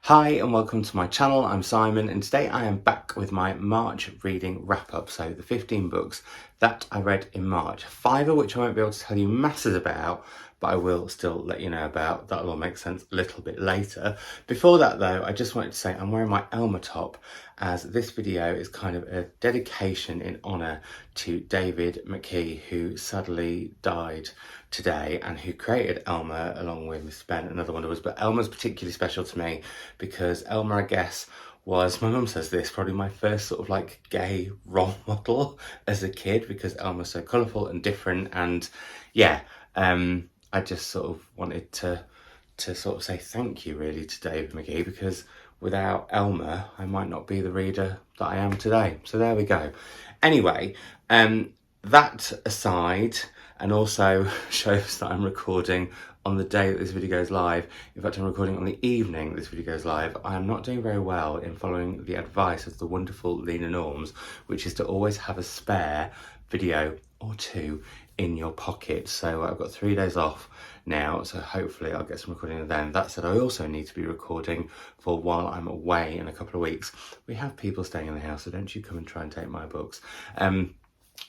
Hi and welcome to my channel. I'm Simon and today I am back with my March reading wrap-up. So the 15 books that I read in March, 5 of which I won't be able to tell you masses about, but I will still let you know about. That'll all make sense a little bit later. Before that though, I just wanted to say I'm wearing my Elmer top, as this video is kind of a dedication in honour to David McKee, who sadly died today and who created Elmer along with Mr. Ben, another one of us. But Elmer's particularly special to me because Elmer, I guess, was, my mum says this, probably my first sort of like gay role model as a kid, because Elmer's so colourful and different. And yeah, I just sort of wanted to sort of say thank you really to David McKee, because without Elmer I might not be the reader that I am today. So there we go. Anyway, that aside, and also shows that I'm recording on the day that this video goes live. In fact, I'm recording on the evening this video goes live. I am not doing very well in following the advice of the wonderful Lena Norms, which is to always have a spare video or two in your pocket. So I've got 3 days off now, so hopefully I'll get some recording then. That said, I also need to be recording for while I'm away in a couple of weeks. We have people staying in the house, so don't you come and try and take my books.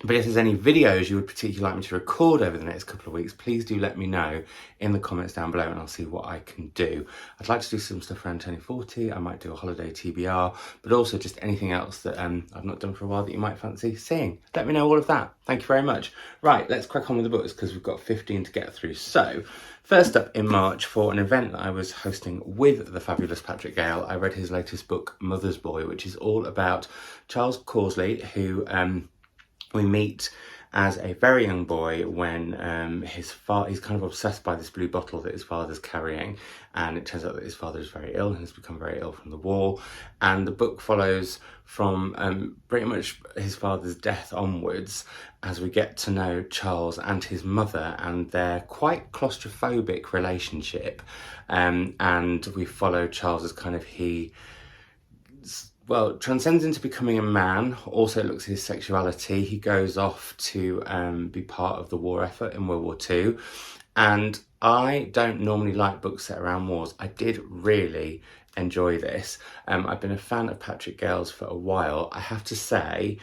But if there's any videos you would particularly like me to record over the next couple of weeks, please do let me know in the comments down below and I'll see what I can do. I'd like to do some stuff around 2040. I might do a holiday TBR, but also just anything else that I've not done for a while that you might fancy seeing. Let me know all of that. Thank you very much. Right, let's crack on with the books because we've got 15 to get through. So, first up in March, for an event that I was hosting with the fabulous Patrick Gale, I read his latest book, Mother's Boy, which is all about Charles Causley, who we meet as a very young boy when he's kind of obsessed by this blue bottle that his father's carrying, and it turns out that his father is very ill and has become very ill from the war. And the book follows from pretty much his father's death onwards as we get to know Charles and his mother and their quite claustrophobic relationship. And we follow Charles as kind of transcends into becoming a man, also looks at his sexuality. He goes off to be part of the war effort in World War II. And I don't normally like books set around wars. I did really enjoy this. I've been a fan of Patrick Gale's for a while. I have to say,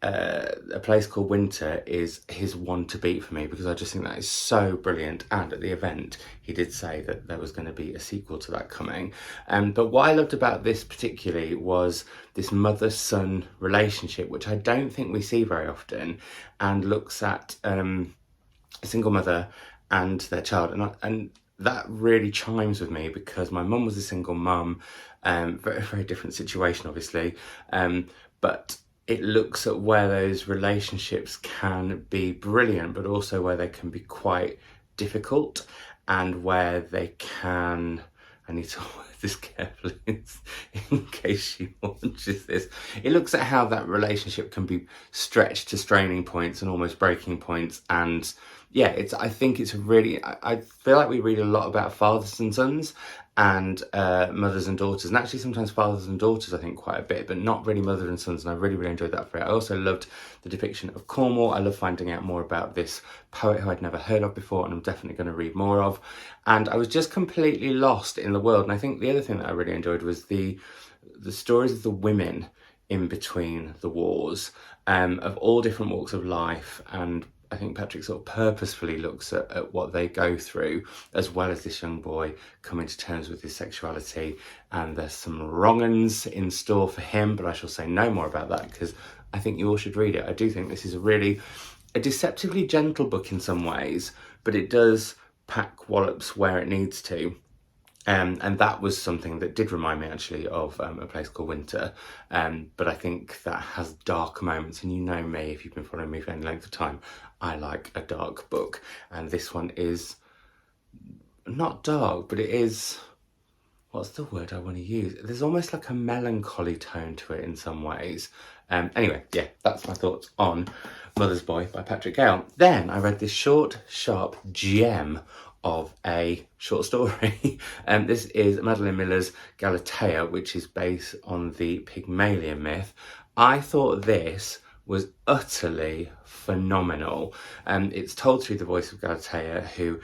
A Place Called Winter is his one to beat for me, because I just think that is so brilliant. And at the event he did say that there was going to be a sequel to that coming. But what I loved about this particularly was this mother-son relationship, which I don't think we see very often, and looks at a single mother and their child. And that really chimes with me, because my mum was a single mum, very, very different situation obviously, but it looks at where those relationships can be brilliant, but also where they can be quite difficult, and where they can, I need to word this carefully in case she watches this. It looks at how that relationship can be stretched to straining points and almost breaking points. And yeah, I think it's a really, I feel like we read a lot about fathers and sons and mothers and daughters, and actually sometimes fathers and daughters I think quite a bit, but not really mother and sons, and I really enjoyed that for it. I also loved the depiction of Cornwall. I love finding out more about this poet who I'd never heard of before, and I'm definitely going to read more of. And I was just completely lost in the world. And I think the other thing that I really enjoyed was the stories of the women in between the wars, of all different walks of life. And I think Patrick sort of purposefully looks at what they go through, as well as this young boy coming to terms with his sexuality. And there's some wrong-uns in store for him, but I shall say no more about that because I think you all should read it. I do think this is a deceptively gentle book in some ways, but it does pack wallops where it needs to. And that was something that did remind me actually of A Place Called Winter. But I think that has darker moments, and you know me, if you've been following me for any length of time, I like a dark book. And this one is not dark, but it is, what's the word I want to use? There's almost like a melancholy tone to it in some ways. Anyway, yeah, that's my thoughts on Mother's Boy by Patrick Gale. Then I read this short, sharp gem of a short story. This is Madeline Miller's Galatea, which is based on the Pygmalion myth. I thought this was utterly phenomenal. It's told through the voice of Galatea, who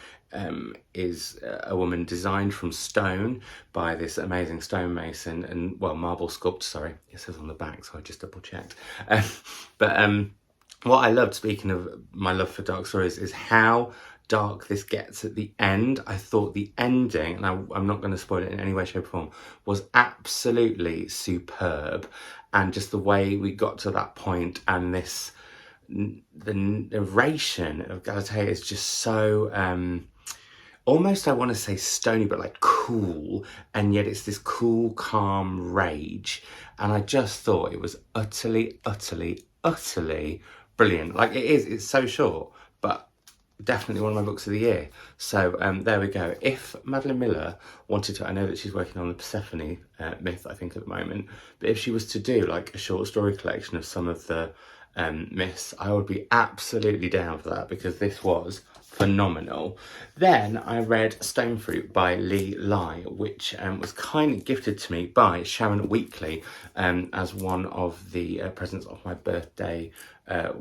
is a woman designed from stone by this amazing stonemason and, well, marble sculptor, sorry, it says on the back, so I just double checked. But what I loved, speaking of my love for dark stories, is how dark this gets at the end. I thought the ending, and I'm not going to spoil it in any way, shape or form, was absolutely superb. And just the way we got to that point, and this, the narration of Galatea is just so almost, I want to say stony, but like cool, and yet it's this cool, calm rage. And I just thought it was utterly brilliant. Like, it's so short, but definitely one of my books of the year. So there we go. If Madeline Miller wanted to, I know that she's working on the Persephone myth, I think, at the moment, but if she was to do like a short story collection of some of the myths, I would be absolutely down for that, because this was phenomenal. Then I read Stone Fruit by Lee Lai, which was kindly gifted to me by Sharon Weekly as one of the presents of my birthday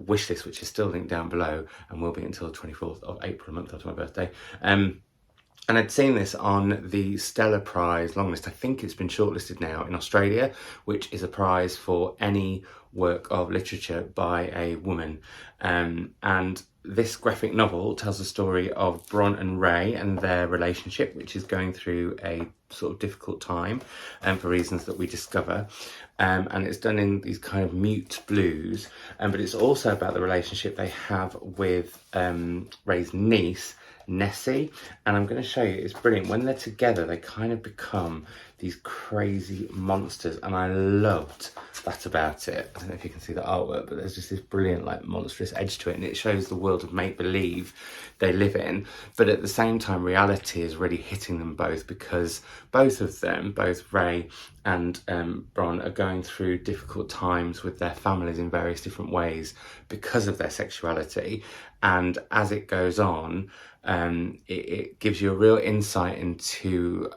wish list, which is still linked down below and will be until the 24th of April, a month after my birthday. And I'd seen this on the Stella Prize long list. I think it's been shortlisted now in Australia, which is a prize for any work of literature by a woman. And this graphic novel tells the story of Bron and Ray and their relationship, which is going through a sort of difficult time, for reasons that we discover. And it's done in these kind of mute blues, but it's also about the relationship they have with Ray's niece, Nessie, and I'm going to show you, it's brilliant. When they're together, they kind of become these crazy monsters, and I loved that about it. I don't know if you can see the artwork, but there's just this brilliant, like, monstrous edge to it, and it shows the world of make-believe they live in, but at the same time, reality is really hitting them both, because both of them, both Ray and Bron, are going through difficult times with their families in various different ways because of their sexuality. And as it goes on, it gives you a real insight into,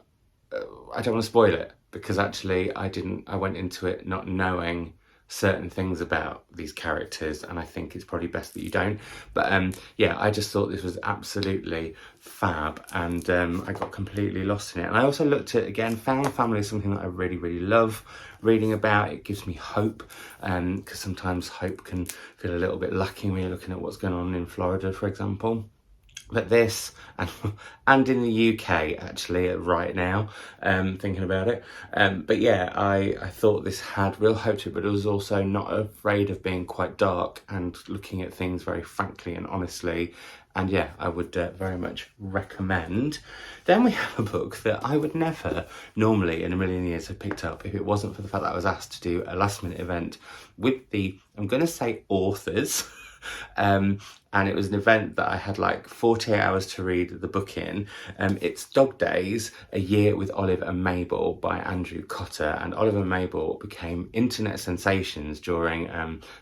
I don't want to spoil it, because actually I went into it not knowing certain things about these characters, and I think it's probably best that you don't. But yeah, I just thought this was absolutely fab, and I got completely lost in it. And I also looked at, again, found family is something that I really love reading about. It gives me hope, because sometimes hope can feel a little bit lacking when you're looking at what's going on in Florida, for example. But this, and in the UK actually right now, thinking about it. But yeah, I thought this had real hope to it, but it was also not afraid of being quite dark and looking at things very frankly and honestly. And yeah, I would very much recommend. Then we have a book that I would never normally in a million years have picked up if it wasn't for the fact that I was asked to do a last minute event with the, I'm going to say, authors. And it was an event that I had like 48 hours to read the book in. It's Dog Days, A Year with Olive and Mabel by Andrew Cotter. And Olive and Mabel became internet sensations during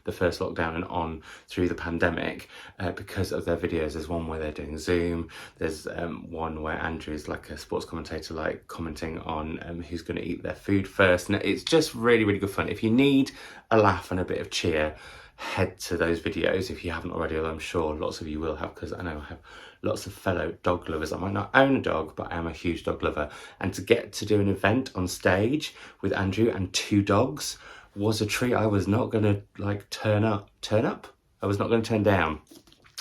the first lockdown and on through the pandemic because of their videos. There's one where they're doing Zoom. There's one where Andrew's like a sports commentator, like commenting on who's going to eat their food first. And it's just really good fun. If you need a laugh and a bit of cheer, head to those videos if you haven't already, although I'm sure lots of you will have, because I know I have lots of fellow dog lovers. I might not own a dog, but I am a huge dog lover, and to get to do an event on stage with Andrew and 2 dogs was a treat. I was not going to like turn up. I was not going to turn down,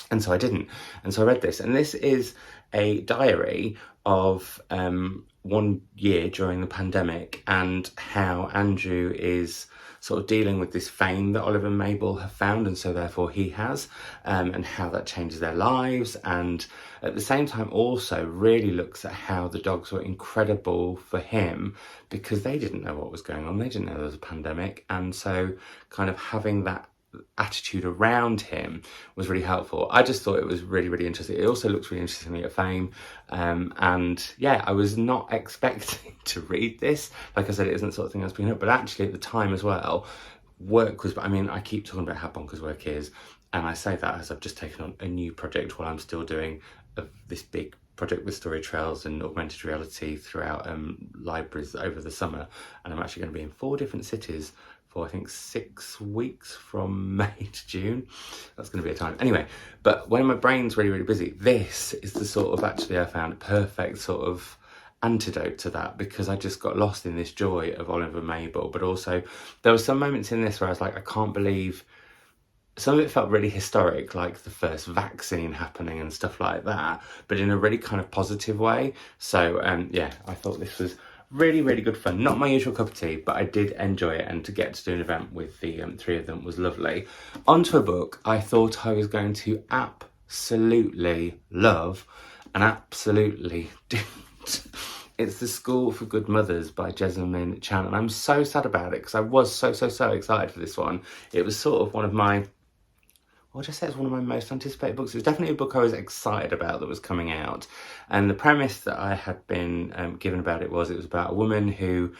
and so I didn't. And so I read this, and this is a diary of 1 year during the pandemic, and how Andrew is sort of dealing with this fame that Olive and Mabel have found, and so therefore he has, and how that changes their lives, and at the same time also really looks at how the dogs were incredible for him, because they didn't know what was going on, they didn't know there was a pandemic, and so kind of having that attitude around him was really helpful. I just thought it was really interesting. It also looks really interestingly at fame, and yeah, I was not expecting to read this. Like I said, it isn't the sort of thing I was picking up, but actually at the time as well, work was, I mean, I keep talking about how bonkers work is, and I say that as I've just taken on a new project while I'm still doing this big project with story trails and augmented reality throughout libraries over the summer, and I'm actually going to be in 4 different cities for I think 6 weeks from May to June. That's going to be a time. Anyway, but when my brain's really, really busy, this is the sort of, actually I found, perfect sort of antidote to that, because I just got lost in this joy of Oliver Mabel. But also there were some moments in this where I was like, I can't believe, some of it felt really historic, like the first vaccine happening and stuff like that, but in a really kind of positive way. So yeah, I thought this was really, really good fun. Not my usual cup of tea, but I did enjoy it, and to get to do an event with the 3 of them was lovely. Onto a book I thought I was going to absolutely love, and absolutely didn't. It's The School for Good Mothers by Jessamine Chan, and I'm so sad about it because I was so excited for this one. It was sort of one of my, what would I say, it's one of my most anticipated books. It was definitely a book I was excited about that was coming out. And the premise that I had been given about it was about a woman who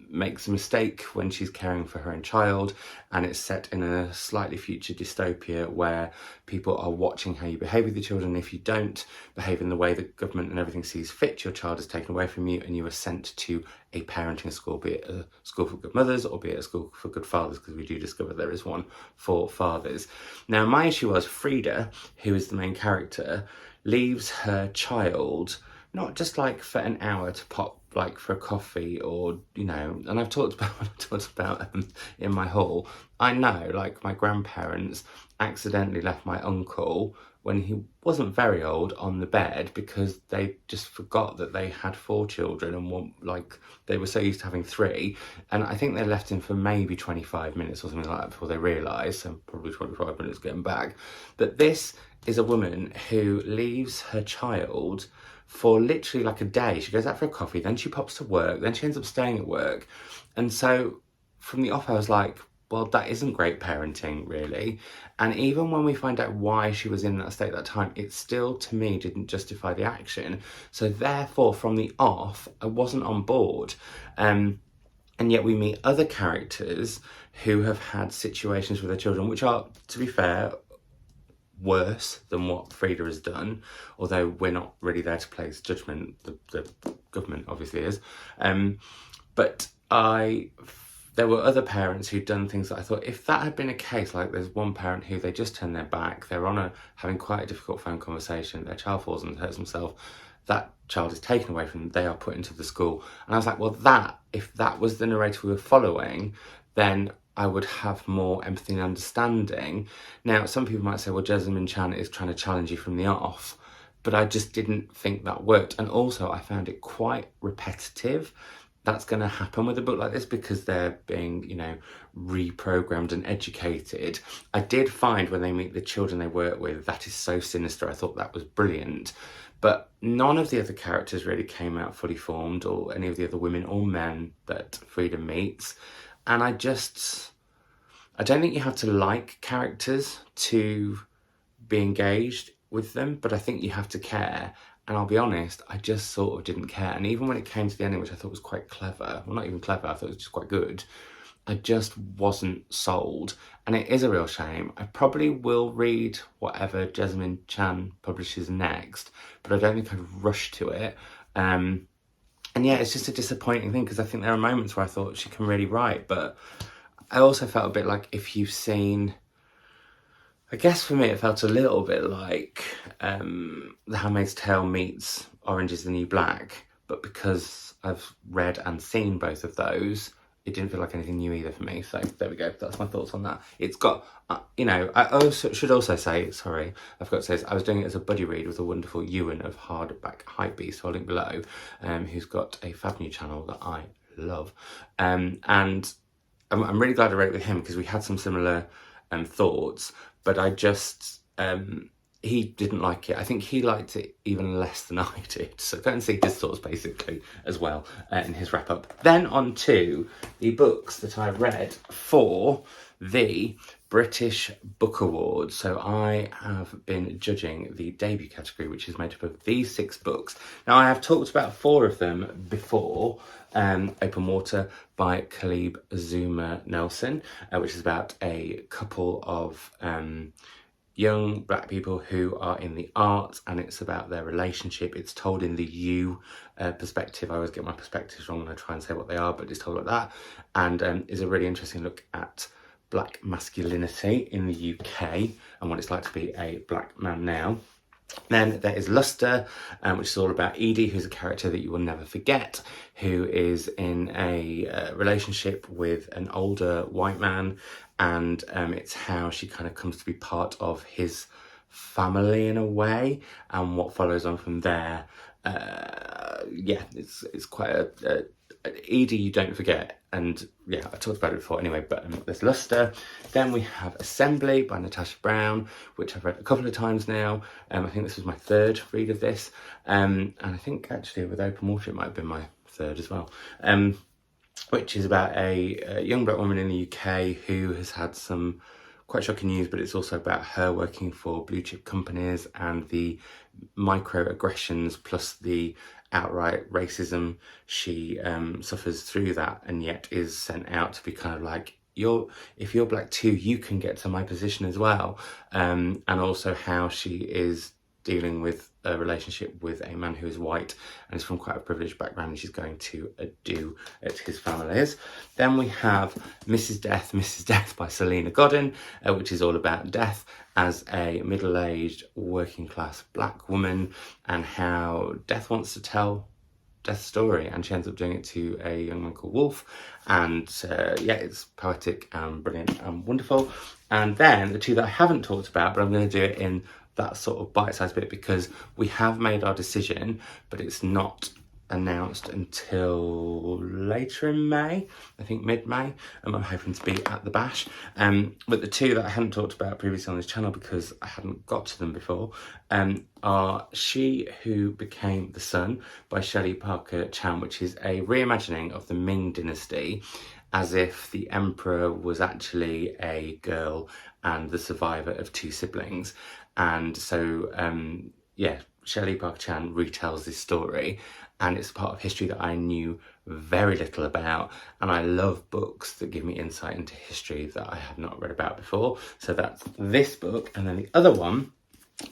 makes a mistake when she's caring for her own child, and it's set in a slightly future dystopia where people are watching how you behave with your children. If you don't behave in the way the government and everything sees fit, your child is taken away from you and you are sent to a parenting school, be it a school for good mothers or be it a school for good fathers, because we do discover there is one for fathers. Now, my issue was Frida, who is the main character, leaves her child, not just like for an hour to pop like for a coffee, or, you know, and I've talked about in my haul, I know, like, my grandparents accidentally left my uncle when he wasn't very old on the bed because they just forgot that they had 4 children and they were so used to having 3, and I think they left him for maybe 25 minutes or something like that before they realised, so probably 25 minutes getting back. But this is a woman who leaves her child for literally like a day. She goes out for a coffee, then she pops to work, then she ends up staying at work. And so from the off I was like, well, that isn't great parenting, really. And even when we find out why she was in that state at that time, it still, to me, didn't justify the action. So therefore, from the off, I wasn't on board. And yet we meet other characters who have had situations with their children, which are, to be fair, worse than what Frida has done, although we're not really there to place judgment. The government obviously is. But there were other parents who'd done things that I thought, if that had been a case, like there's one parent who they just turn their back, they're having quite a difficult phone conversation, their child falls and hurts himself, that child is taken away from them, they are put into the school. And I was like, well, if that was the narrative we were following, then I would have more empathy and understanding. Now, some people might say, well, Jessamine Chan is trying to challenge you from the off, but I just didn't think that worked. And also I found it quite repetitive. That's going to happen with a book like this because they're being, you know, reprogrammed and educated. I did find when they meet the children they work with, that is so sinister. I thought that was brilliant. But none of the other characters really came out fully formed, or any of the other women or men that Frida meets. And I don't think you have to like characters to be engaged with them, but I think you have to care. And I'll be honest, I just sort of didn't care. And even when it came to the ending, which I thought was quite clever, well, not even clever, I thought it was just quite good, I just wasn't sold. And it is a real shame. I probably will read whatever Jessamine Chan publishes next, but I don't think I'd rush to it. And yeah, it's just a disappointing thing because I think there are moments where I thought she can really write, but I also felt a bit like, if you've seen, I guess for me it felt a little bit like The Handmaid's Tale meets Orange is the New Black, but because I've read and seen both of those, it didn't feel like anything new either for me. So there we go, that's my thoughts on that. It's got, you know, I should also say, sorry, I forgot to say this, I was doing it as a buddy read with a wonderful Ewan of Hardback Hypebeast, so I'll link below, who's got a fab new channel that I love. And I'm really glad I read it with him because we had some similar thoughts, but I just, he didn't like it. I think he liked it even less than I did. So go and see his thoughts basically as well in his wrap up. Then on to the books that I read for the British Book Awards. So I have been judging the debut category, which is made up of these 6 books. Now I have talked about 4 of them before. Open Water by Caleb Zuma Nelson, which is about a couple of young black people who are in the arts, and it's about their relationship. It's told in the you perspective. I always get my perspectives wrong when I try and say what they are, but it's told like that, and is a really interesting look at black masculinity in the UK and what it's like to be a black man now. Then there is Luster, which is all about Edie, who's a character that you will never forget, who is in a relationship with an older white man, and it's how she kind of comes to be part of his family in a way, and what follows on from there. Yeah, it's quite a Edie you don't forget, and yeah, I talked about it before anyway, but there's Luster. Then we have Assembly by Natasha Brown, which I've read a couple of times now. I think this was my third read of this, and I think actually with Open Water it might have been my third as well, which is about a young black woman in the UK who has had some quite shocking news, but it's also about her working for blue chip companies and the microaggressions plus the outright racism she suffers through that, and yet is sent out to be kind of like, if you're black too, you can get to my position as well, and also how she is dealing with a relationship with a man who is white and is from quite a privileged background, and she's going to do at his family's. Then we have Mrs. Death by Selena Godin, which is all about death as a middle-aged working class black woman, and how death wants to tell death's story, and she ends up doing it to a young man called Wolf, and yeah, it's poetic and brilliant and wonderful. And then the two that I haven't talked about, but I'm going to do it in that sort of bite-sized bit because we have made our decision, but it's not announced until later in May, I think mid-May. I'm hoping to be at the bash. But the two that I hadn't talked about previously on this channel because I hadn't got to them before are She Who Became the Sun by Shelley Parker Chan, which is a reimagining of the Ming Dynasty as if the emperor was actually a girl and the survivor of two siblings. And so, yeah, Shelley Parker Chan retells this story, and it's a part of history that I knew very little about, and I love books that give me insight into history that I have not read about before. So that's this book, and then the other one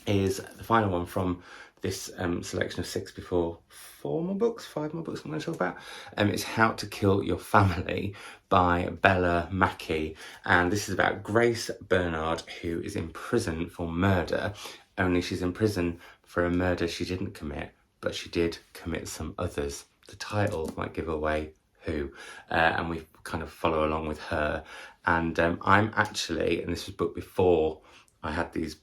is the final one from this selection of five more books I'm going to talk about. It's How to Kill Your Family by Bella Mackie, and this is about Grace Bernard, who is in prison for murder, only she's in prison for a murder she didn't commit, but she did commit some others. The title might give away who, and we kind of follow along with her. And I'm actually, and this was booked before I had these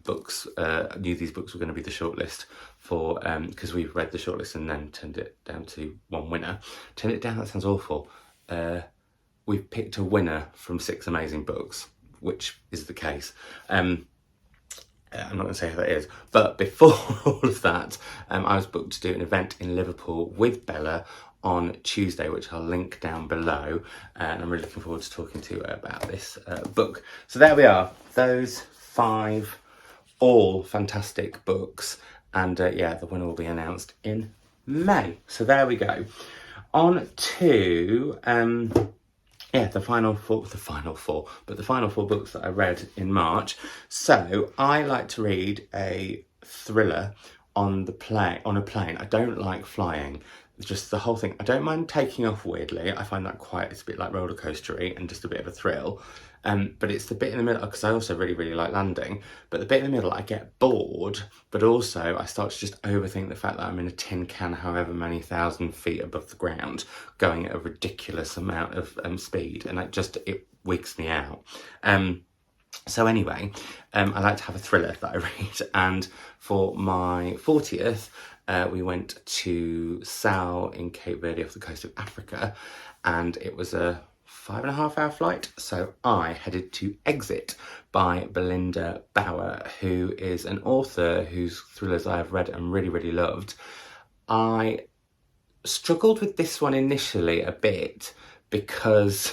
books, I knew these books were going to be the shortlist for, because we've read the shortlist and then turned it down to one winner. Turned it down, that sounds awful. We've picked a winner from 6 amazing books, which is the case. I'm not going to say who that is, but before all of that, I was booked to do an event in Liverpool with Bella on Tuesday, which I'll link down below, and I'm really looking forward to talking to her about this book. So there we are, those 5 all fantastic books, and yeah, the winner will be announced in May. So there we go. On to yeah, the final four books that I read in March. So I like to read a thriller on a plane. I don't like flying. It's just the whole thing. I don't mind taking off weirdly. I find that it's a bit like roller coastery and just a bit of a thrill. But it's the bit in the middle, because I also really, really like landing, but the bit in the middle I get bored, but also I start to just overthink the fact that I'm in a tin can however many thousand feet above the ground, going at a ridiculous amount of speed, and it wigs me out. So anyway, I like to have a thriller that I read, and for my 40th, we went to Sal in Cape Verde off the coast of Africa, and it was a 5.5-hour flight. So I headed to Exit by Belinda Bauer, who is an author whose thrillers I have read and really, really loved. I struggled with this one initially a bit because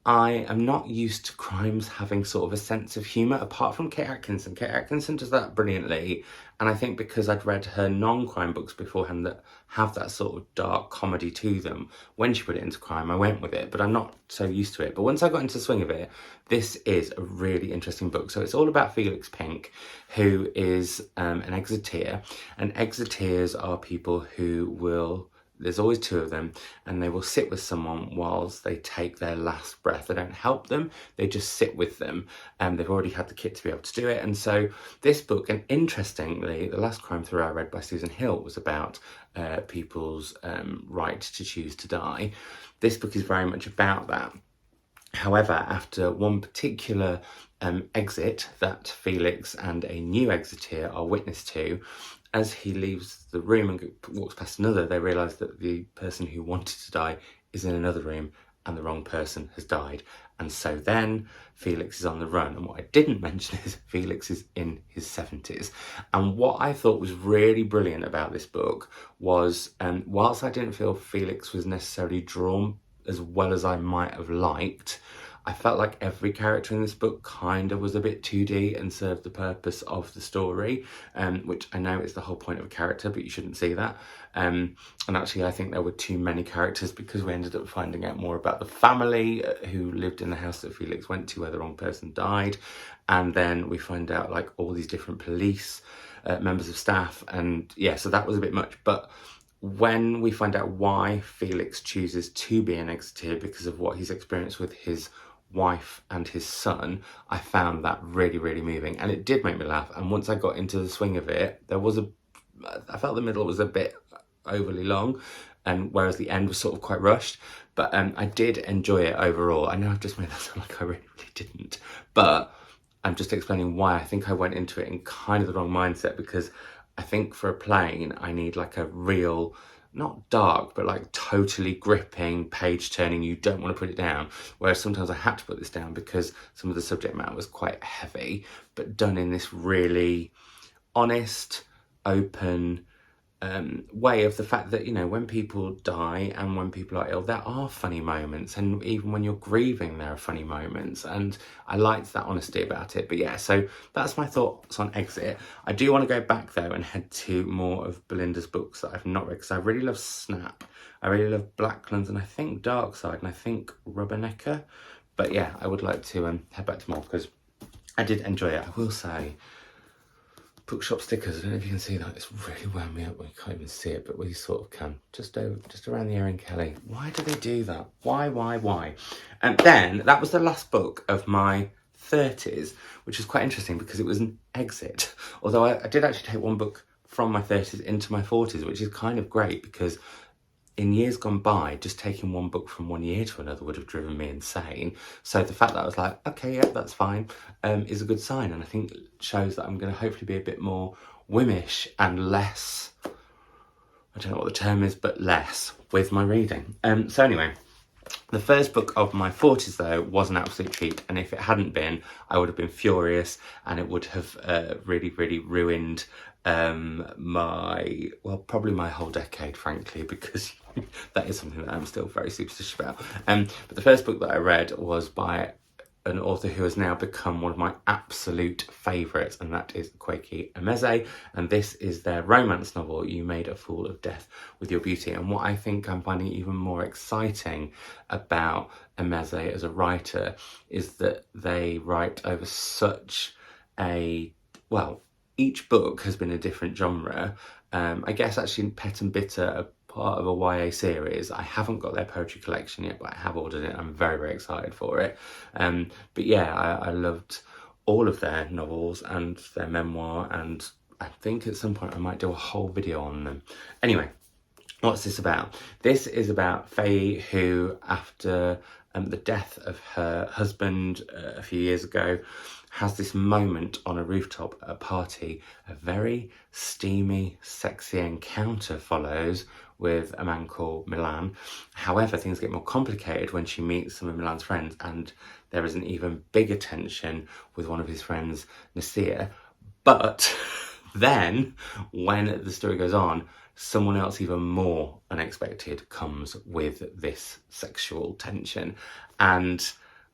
I am not used to crimes having sort of a sense of humour, apart from Kate Atkinson. Kate Atkinson does that brilliantly, And I think because I'd read her non-crime books beforehand that have that sort of dark comedy to them, when she put it into crime, I went with it, but I'm not so used to it. But once I got into the swing of it, this is a really interesting book. So it's all about Felix Pink, who is an exeter, and exeteers are people who will, there's always two of them, and they will sit with someone whilst they take their last breath. They don't help them, they just sit with them, and they've already had the kit to be able to do it. And so this book, and interestingly, the last crime thriller I read by Susan Hill was about people's right to choose to die. This book is very much about that. However, after one particular exit that Felix and a new exeter are witness to, as he leaves the room and walks past another, they realise that the person who wanted to die is in another room and the wrong person has died. And so then Felix is on the run. And what I didn't mention is Felix is in his 70s. And what I thought was really brilliant about this book was, whilst I didn't feel Felix was necessarily drawn as well as I might have liked, I felt like every character in this book kind of was a bit 2D and served the purpose of the story, which I know is the whole point of a character, but you shouldn't see that. And actually, I think there were too many characters because we ended up finding out more about the family who lived in the house that Felix went to where the wrong person died. And then we find out like all these different police members of staff. And yeah, so that was a bit much. But when we find out why Felix chooses to be an exeter because of what he's experienced with his wife and his son, I found that really, really moving, and it did make me laugh. And once I got into the swing of it, I felt the middle was a bit overly long, and whereas the end was sort of quite rushed, but I did enjoy it overall. I know I've just made that sound like I really, really didn't, but I'm just explaining why I think I went into it in kind of the wrong mindset, because I think for a plane, I need like a real, not dark, but like totally gripping, page turning, you don't want to put it down. Whereas sometimes I had to put this down because some of the subject matter was quite heavy, but done in this really honest, open way of the fact that, you know, when people die and when people are ill, there are funny moments, and even when you're grieving, there are funny moments, and I liked that honesty about it. But yeah, so that's my thoughts on Exit. I do want to go back though and head to more of Belinda's books that I've not read, because I really love Snap, I really love Blacklands, and I think Dark Side, and I think Rubbernecker. But yeah, I would like to head back to more because I did enjoy it. I will say, bookshop stickers, I don't know if you can see that, it's really wound me up when you can't even see it, but we sort of can. Just around the Erin Kelly. Why do they do that? Why? And then, that was the last book of my 30s, which is quite interesting because it was an exit. Although I did actually take one book from my 30s into my 40s, which is kind of great because in years gone by, just taking one book from one year to another would have driven me insane. So the fact that I was like, okay, yeah, that's fine, is a good sign. And I think it shows that I'm going to hopefully be a bit more whimmish and less, I don't know what the term is, but less with my reading. So anyway, the first book of my 40s though was an absolute treat, and if it hadn't been, I would have been furious, and it would have really, really ruined probably my whole decade, frankly, because that is something that I'm still very superstitious about. But the first book that I read was by an author who has now become one of my absolute favourites, and that is Kweki Emeze, and this is their romance novel, You Made a Fool of Death with Your Beauty. And what I think I'm finding even more exciting about Emeze as a writer is that they write over such a, well, each book has been a different genre. I guess actually Pet and Bitter are part of a YA series. I haven't got their poetry collection yet, but I have ordered it. I'm very, very excited for it. But yeah, I loved all of their novels and their memoir, and I think at some point I might do a whole video on them. Anyway, what's this about? This is about Faye, who after the death of her husband a few years ago, has this moment on a rooftop at a party. A very steamy, sexy encounter follows with a man called Milan. However, things get more complicated when she meets some of Milan's friends, and there is an even bigger tension with one of his friends, Nasir. But then, when the story goes on, someone else even more unexpected comes with this sexual tension. And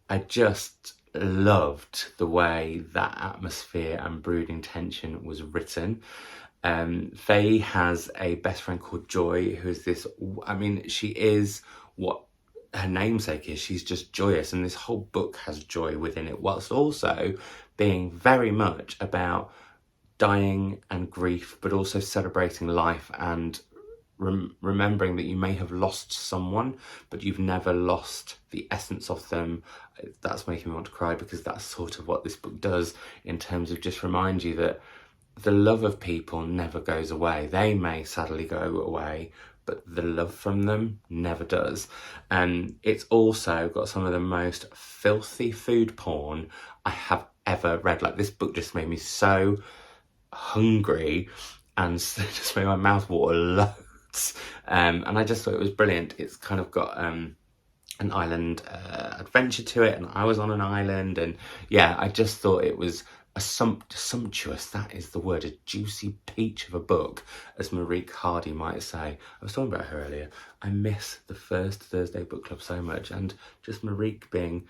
I just loved the way that atmosphere and brooding tension was written. Faye has a best friend called Joy, who is this, I mean, she is what her namesake is. She's just joyous, and this whole book has joy within it, whilst also being very much about dying and grief, but also celebrating life and remembering that you may have lost someone, but you've never lost the essence of them. That's making me want to cry, because that's sort of what this book does, in terms of just remind you that the love of people never goes away. They may sadly go away, but the love from them never does. And it's also got some of the most filthy food porn I have ever read. Like, this book just made me so hungry and just made my mouth water loads. And I just thought it was brilliant. It's kind of got an island adventure to it, and I was on an island, and yeah, I just thought it was a sumptuous, that is the word, a juicy peach of a book, as Marique Hardy might say. I was talking about her earlier. I miss the first Thursday book club so much, and just Marique being,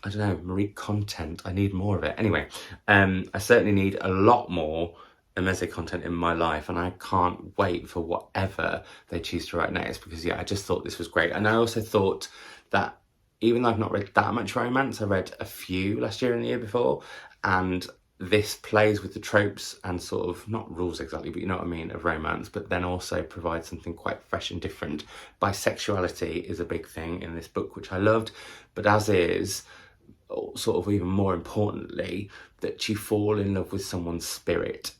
I don't know, Marique content. I need more of it. Anyway, I certainly need a lot more Emeze content in my life, and I can't wait for whatever they choose to write next, because yeah, I just thought this was great. And I also thought that, even though I've not read that much romance, I read a few last year and the year before, and this plays with the tropes and sort of, not rules exactly, but you know what I mean, of romance, but then also provides something quite fresh and different. Bisexuality is a big thing in this book, which I loved, but as is, sort of even more importantly, that you fall in love with someone's spirit.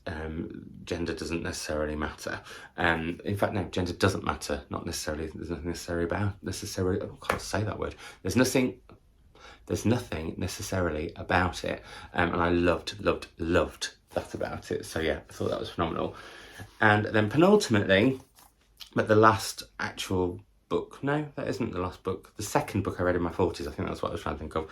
Gender doesn't necessarily matter. In fact, no, gender doesn't matter. Not necessarily. There's nothing necessarily. Oh, I can't say that word. There's nothing necessarily about it. And I loved that about it. So yeah, I thought that was phenomenal. And then penultimately, but the last actual book, no, that isn't the last book, the second book I read in my 40s, I think that's what I was trying to think of,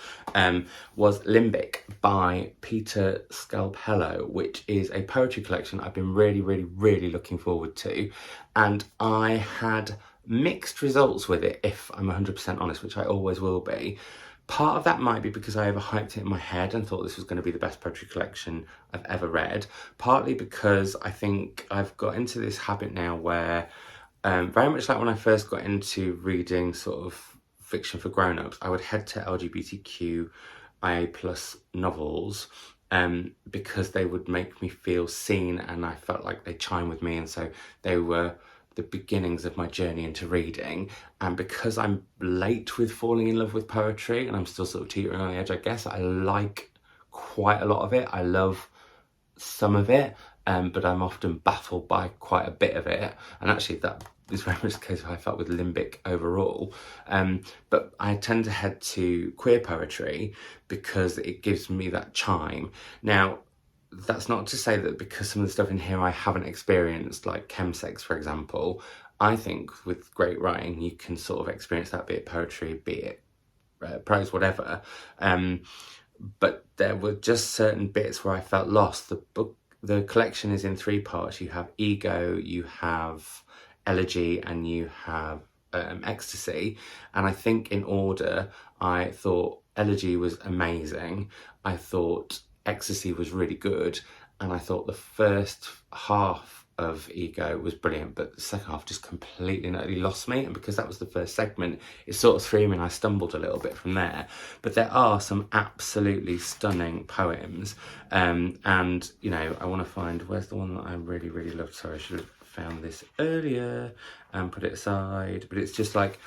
was Limbic by Peter Scalpello, which is a poetry collection I've been really looking forward to, and I had mixed results with it, if I'm 100% honest, which I always will be. Part of that might be because I overhyped it in my head and thought this was going to be the best poetry collection I've ever read, partly because I think I've got into this habit now where very much like when I first got into reading sort of fiction for grown-ups, I would head to LGBTQIA plus novels because they would make me feel seen, and I felt like they chime with me, and so they were the beginnings of my journey into reading. And because I'm late with falling in love with poetry, and I'm still sort of teetering on the edge, I guess, I like quite a lot of it. I love some of it, but I'm often baffled by quite a bit of it, and actually that is very much the case of how I felt with Limbic overall. But I tend to head to queer poetry because it gives me that chime. Now, that's not to say that because some of the stuff in here I haven't experienced, like chemsex, for example. I think with great writing you can sort of experience that, be it poetry, be it prose, whatever. But there were just certain bits where I felt lost. The collection is in 3 parts. You have Ego, you have Elegy, and you have Ecstasy. And I think in order, I thought Elegy was amazing, I thought Ecstasy was really good, and I thought the first half of Ego was brilliant, but the second half just completely and utterly lost me. And because that was the first segment, it sort of threw me and I stumbled a little bit from there. But there are some absolutely stunning poems, and you know, I want to find, where's the one that I really loved. Sorry, I should have found this earlier and put it aside. But it's just like,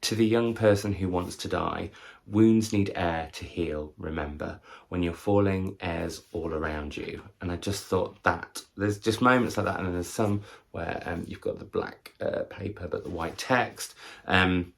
to the young person who wants to die, wounds need air to heal, remember. When you're falling, air's all around you. And I just thought that there's just moments like that, and then there's some where you've got the black paper but the white text, and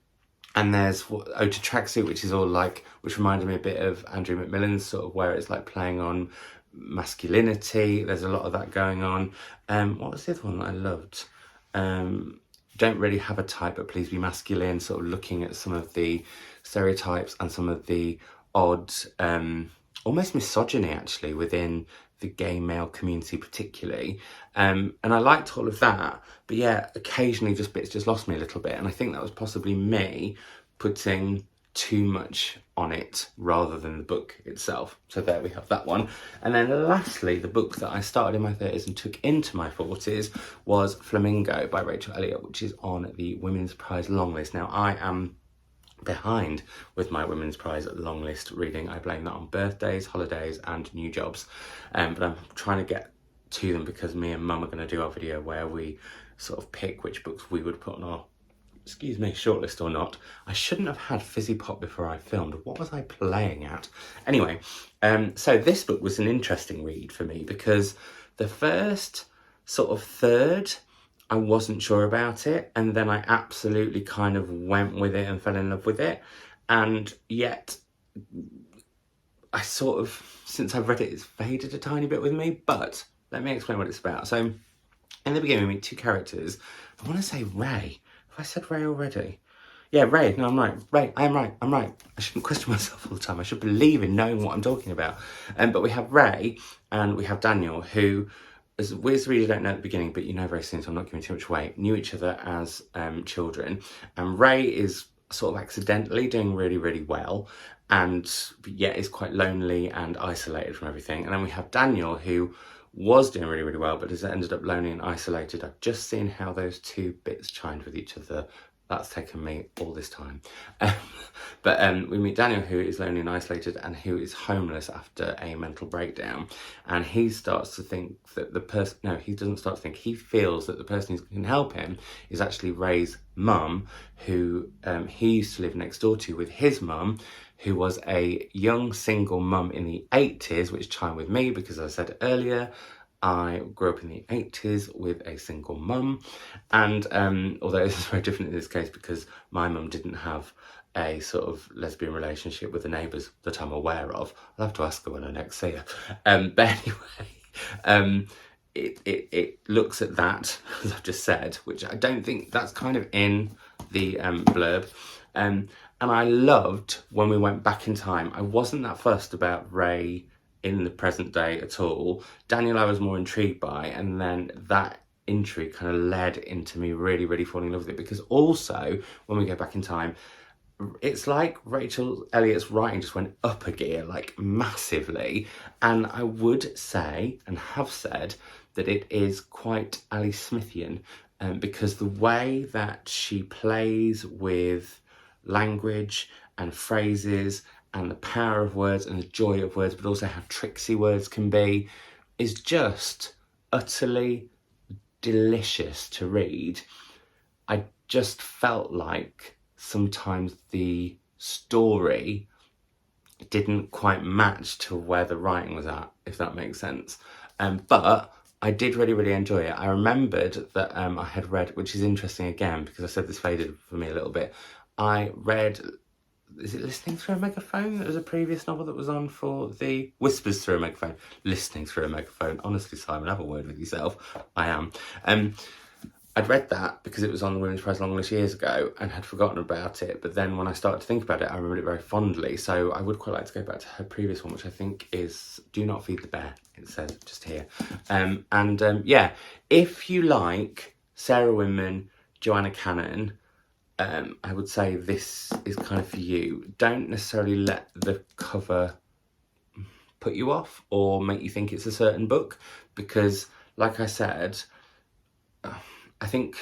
there's Ode to Tracksuit, which is all like, which reminded me a bit of Andrew McMillan's, sort of where it's like playing on masculinity. There's a lot of that going on. What was the other one that I loved? Don't really have a type, but please be masculine, sort of looking at some of the stereotypes and some of the odd, almost misogyny actually within the gay male community particularly. And I liked all of that, but yeah, occasionally just bits just lost me a little bit. And I think that was possibly me putting too much on it rather than the book itself. So there we have that one. And then lastly, the book that I started in my 30s and took into my 40s was Flamingo by Rachel Elliott, which is on the Women's Prize long list. Now, I am behind with my Women's Prize long list reading. I blame that on birthdays, holidays and new jobs, but I'm trying to get to them because me and Mum are going to do our video where we sort of pick which books we would put on our shortlist or not. I shouldn't have had Fizzy Pop before I filmed. What was I playing at? Anyway, so this book was an interesting read for me because the first sort of third I wasn't sure about it, and then I absolutely kind of went with it and fell in love with it, and yet I sort of, since I've read it, it's faded a tiny bit with me. But let me explain what it's about. So in the beginning we meet two characters. I want to say Ray. Have I said Ray already? Yeah, Ray. No, I'm right. Ray, I am right. I'm right. I shouldn't question myself all the time. I should believe in knowing what I'm talking about. But we have Ray and we have Daniel, who, as we as readers don't know at the beginning, but you know very soon, so I'm not giving too much away, knew each other as children. And Ray is sort of accidentally doing really, really well, and yet is quite lonely and isolated from everything. And then we have Daniel, who was doing really, really well, but has ended up lonely and isolated. I've just seen how those two bits chimed with each other. That's taken me all this time. But we meet Daniel, who is lonely and isolated and who is homeless after a mental breakdown. And he starts to think that the person, no, he doesn't start to think, he feels that the person who can help him is actually Ray's mum, who he used to live next door to with his mum, who was a young single mum in the 80s, which chimed with me because, as I said earlier, I grew up in the 80s with a single mum, and although this is very different in this case because my mum didn't have a sort of lesbian relationship with the neighbours that I'm aware of. I'll have to ask her when I next see her. But anyway, it looks at that, as I've just said, which I don't think that's kind of in the blurb. And I loved when we went back in time. I wasn't that fussed about Ray in the present day at all. Daniel I was more intrigued by, and then that intrigue kind of led into me really, really falling in love with it, because also when we go back in time, it's like Rachel Elliott's writing just went up a gear, like massively. And I would say, and have said, that it is quite Ali Smithian, because the way that she plays with language and phrases and the power of words and the joy of words, but also how tricksy words can be, is just utterly delicious to read. I just felt like sometimes the story didn't quite match to where the writing was at, if that makes sense. But I did really, really enjoy it. I remembered that I had read, which is interesting again, because I said this faded for me a little bit. I read, is it Listening Through a Megaphone? That was a previous novel that was on for the Whispers Through a Megaphone. Listening Through a Megaphone. Honestly, Simon, have a word with yourself. I am. I'd read that because it was on the Women's Prize long list years ago and had forgotten about it. But then when I started to think about it, I remembered it very fondly. So I would quite like to go back to her previous one, which I think is Do Not Feed the Bear, it says just here. Yeah, if you like Sarah Winman, Joanna Cannon, I would say this is kind of for you. Don't necessarily let the cover put you off or make you think it's a certain book, because like I said, I think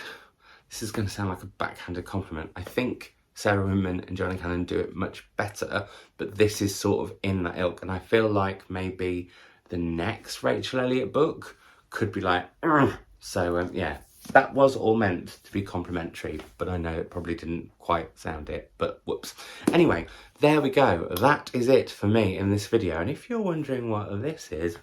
this is going to sound like a backhanded compliment. I think Sarah Winman and Joanna Cannon do it much better, but this is sort of in that ilk. And I feel like maybe the next Rachel Elliott book could be like, Ugh. So yeah, that was all meant to be complimentary, but I know it probably didn't quite sound it, but whoops. Anyway, there we go. That is it for me in this video. And if you're wondering what this is,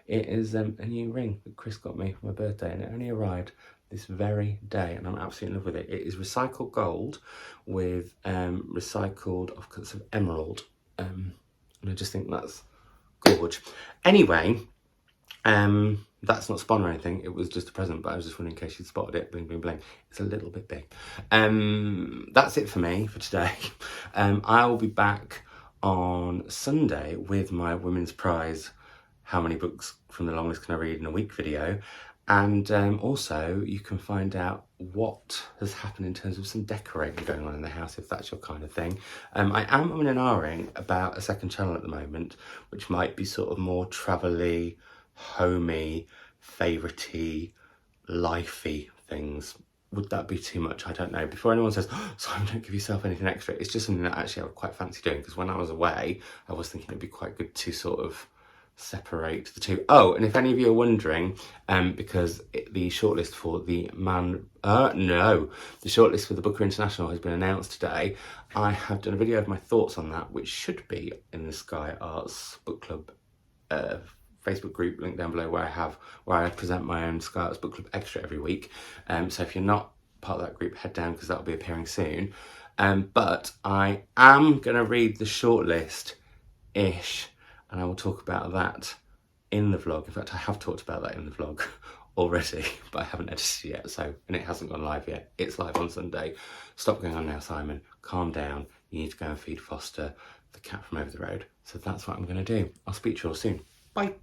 it is a new ring that Chris got me for my birthday, and it only arrived this very day, and I'm absolutely in love with it. It is recycled gold with recycled offcuts of emerald, and I just think that's gorgeous. Anyway, that's not spawn or anything, it was just a present, but I was just wondering in case you'd spotted it. Bling, bling, bling. It's a little bit big. That's it for me for today. I will be back on Sunday with my Women's Prize How Many Books from the Long List Can I Read in a Week video. And also you can find out what has happened in terms of some decorating going on in the house, if that's your kind of thing. I am and ahhing about a second channel at the moment, which might be sort of more travel-y, homey, favourite-y, lifey things. Would that be too much? I don't know. Before anyone says, oh, Simon, don't give yourself anything extra, it's just something that actually I would quite fancy doing, because when I was away, I was thinking it'd be quite good to sort of separate the two. Oh, and if any of you are wondering, because the shortlist for the the shortlist for the Booker International has been announced today, I have done a video of my thoughts on that, which should be in the Sky Arts Book Club Facebook group, link down below, where I present my own Sky Arts Book Club extra every week. So if you're not part of that group, head down, because that'll be appearing soon. But I am going to read the shortlist-ish, and I will talk about that in the vlog. In fact, I have talked about that in the vlog already, but I haven't edited it yet, and it hasn't gone live yet. It's live on Sunday. Stop going on now, Simon. Calm down. You need to go and feed Foster, the cat from over the road. So that's what I'm going to do. I'll speak to you all soon. Bye.